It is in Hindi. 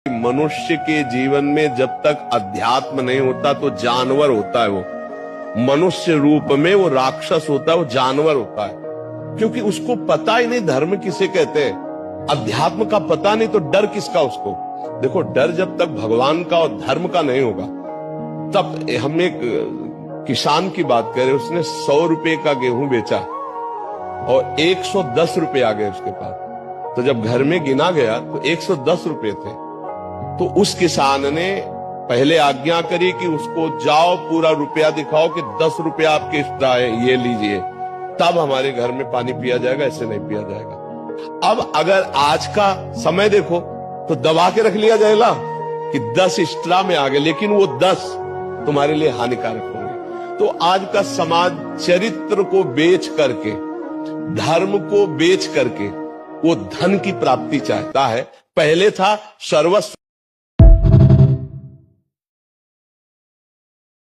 मनुष्य के जीवन में जब तक अध्यात्म नहीं होता तो जानवर होता है। वो मनुष्य रूप में वो राक्षस होता है, वो जानवर होता है, क्योंकि उसको पता ही नहीं धर्म किसे कहते हैं। अध्यात्म का पता नहीं तो डर किसका उसको। देखो, डर जब तक भगवान का और धर्म का नहीं होगा तब। हम एक किसान की बात करें, उसने 100 रुपए का गेहूं बेचा और 110 रुपए आ गए उसके पास। तो जब घर में गिना गया तो 110 रुपए थे। तो उस किसान ने पहले आज्ञा करी कि उसको जाओ पूरा रुपया दिखाओ कि 10 रुपया आपके एक्स्ट्रा है, ये लीजिए, तब हमारे घर में पानी पिया जाएगा, ऐसे नहीं पिया जाएगा। अब अगर आज का समय देखो तो दबा के रख लिया जाएगा कि 10 एक्स्ट्रा में आ गए, लेकिन वो 10 तुम्हारे लिए हानिकारक होंगे। तो आज का समाज चरित्र को बेच करके, धर्म को बेच करके वो धन की प्राप्ति चाहता है। पहले था सर्वस्व